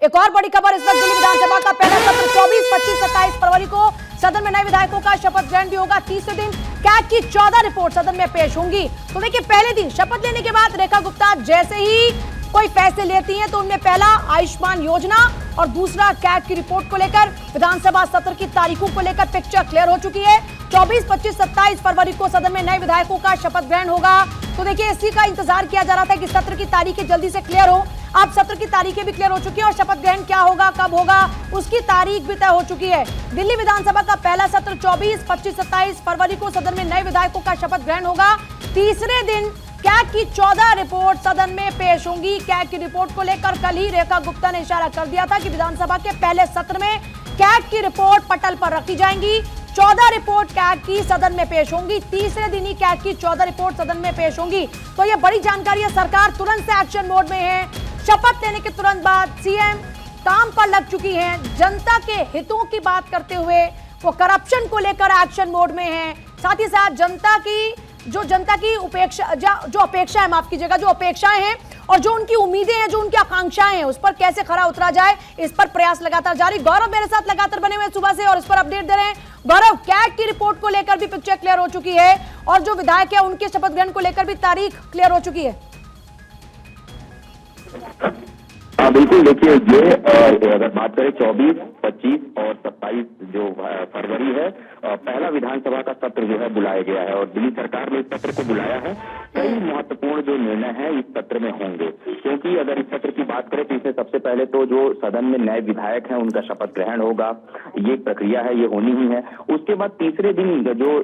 एक और बड़ी खबर इस वक्त दिल्ली विधानसभा का पहला सत्र 24, 25, 27 फरवरी को सदन में नए विधायकों का शपथ ग्रहण भी होगा। तीसरे दिन कैग की 14 रिपोर्ट सदन में पेश होंगी। तो देखिए, पहले दिन शपथ लेने के बाद रेखा गुप्ता जैसे ही कोई फैसले लेती हैं तो उनमें पहला आयुष्मान योजना और दूसरा कैग की रिपोर्ट को लेकर विधानसभा सत्र की तारीखों को लेकर पिक्चर क्लियर हो चुकी है। 24, 25, 27 फरवरी को सदन में नए विधायकों का शपथ ग्रहण होगा। तो देखिए, इसी का इंतजार किया जा रहा था कि सत्र की तारीखें जल्दी से क्लियर हो। अब सत्र की तारीखें भी क्लियर हो चुकी है और शपथ ग्रहण क्या होगा, कब होगा, उसकी तारीख भी तय हो चुकी है। दिल्ली विधानसभा का पहला सत्र 24, 25, 27 फरवरी को सदन में नए विधायकों का शपथ ग्रहण होगा। तीसरे दिन कैग की 14 रिपोर्ट सदन में पेश होंगी। कैग की रिपोर्ट को लेकर कल ही रेखा गुप्ता ने इशारा कर दिया था कि विधानसभा के पहले सत्र में कैग की रिपोर्ट पटल पर रखी जाएंगी। 14 रिपोर्ट कैग की सदन में पेश होंगी। तीसरे दिन ही कैग की 14 रिपोर्ट सदन में पेश होंगी। तो यह बड़ी जानकारी है। सरकार तुरंत से एक्शन मोड में है। शपथ लेने के तुरंत बाद सीएम काम पर लग चुकी हैं। जनता के हितों की बात करते हुए वो करप्शन को लेकर एक्शन मोड में है। साथ ही साथ जनता की अपेक्षाएं, माफ कीजिएगा, जो अपेक्षाएं हैं और जो उनकी उम्मीदें हैं, जो उनकी आकांक्षाएं हैं, उस पर कैसे खरा उतरा जाए, इस पर प्रयास लगातार जारी। गौरव मेरे साथ लगातार बने हुए सुबह से और इस पर अपडेट दे रहे हैं। गौरव, कैग की रिपोर्ट को लेकर भी पिक्चर क्लियर हो चुकी है और जो विधायक है उनके शपथ ग्रहण को लेकर भी तारीख क्लियर हो चुकी है। बिल्कुल, देखिए, ये अगर बात करें 24, 25 और 27 जो फरवरी है, पहला विधानसभा का सत्र जो है बुलाया गया है और दिल्ली सरकार ने इस सत्र को बुलाया है। कई महत्वपूर्ण जो निर्णय है इस सत्र में होंगे, क्योंकि अगर इस सत्र की बात करें तो इसमें सबसे पहले तो जो सदन में नए विधायक हैं उनका शपथ ग्रहण होगा। ये प्रक्रिया है, ये होनी ही है। उसके बाद तीसरे दिन जो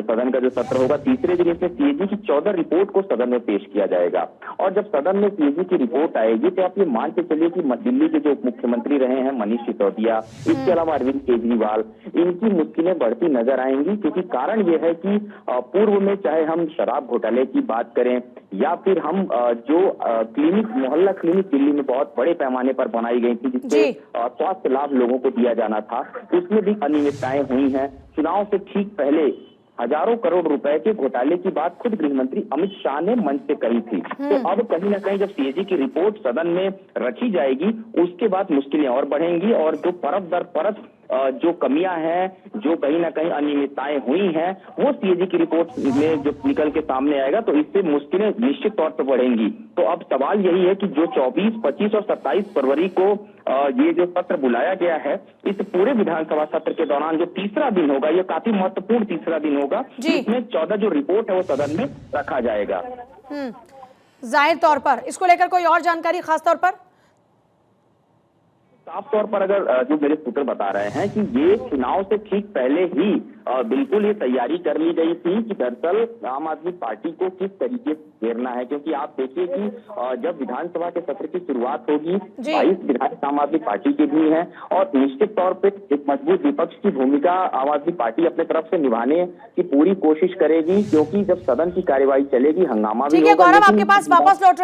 सदन का जो सत्र होगा, तीसरे दिन इसमें सीएजी की 14 रिपोर्ट को सदन में पेश किया जाएगा। और जब सदन में सीएजी की रिपोर्ट आएगी तो आप ये मान के चलिए कि दिल्ली के जो उप मुख्यमंत्री रहे हैं मनीष सिसोदिया, इसके अलावा अरविंद केजरीवाल, इनकी मुश्किलें बढ़ती नजर आएंगी। क्योंकि कारण ये है कि पूर्व में चाहे हम शराब घोटाले की बात करें या फिर हम जो मोहल्ला क्लिनिक दिल्ली में बहुत बड़े पैमाने पर बनाई गई थी, जिससे स्वास्थ्य लाभ लोगों को दिया जाना था, उसमें भी अनियमितताएं हुई हैं। चुनाव से ठीक पहले हजारों करोड़ रुपए के घोटाले की बात खुद गृह मंत्री अमित शाह ने मंच से कही थी। तो अब कहीं ना कहीं जब सीएजी की रिपोर्ट सदन में रखी जाएगी, उसके बाद मुश्किलें और बढ़ेंगी और जो परत दर परत जो कमियां हैं, जो कहीं ना कहीं अनियमितताएं हुई हैं, वो सीएजी की रिपोर्ट में जो निकल के सामने आएगा तो इससे मुश्किलें निश्चित तौर पर बढ़ेंगी। तो अब सवाल यही है कि जो 24, 25 और 27 फरवरी को ये जो सत्र बुलाया गया है, इस पूरे विधानसभा सत्र के दौरान जो तीसरा दिन होगा, ये काफी महत्वपूर्ण तीसरा दिन होगा, जिसमें 14 जो रिपोर्ट है वो सदन में रखा जाएगा। जाहिर तौर पर इसको लेकर कोई और जानकारी खास तौर पर? साफ तौर पर अगर जो मेरे सूत्र बता रहे हैं कि ये चुनाव से ठीक पहले ही बिल्कुल ये तैयारी कर ली गई थी कि दरअसल आम आदमी पार्टी को किस तरीके से घेरना है। क्योंकि आप देखिए कि जब विधानसभा के सत्र की शुरुआत होगी, 22 विधायक आम आदमी पार्टी के भी हैं और निश्चित तौर पे एक मजबूत विपक्ष की भूमिका आम आदमी पार्टी अपने तरफ से निभाने की पूरी कोशिश करेगी। क्योंकि जब सदन की कार्यवाही चलेगी, हंगामा भी होगा। गौरव, आपके पास वापस लौट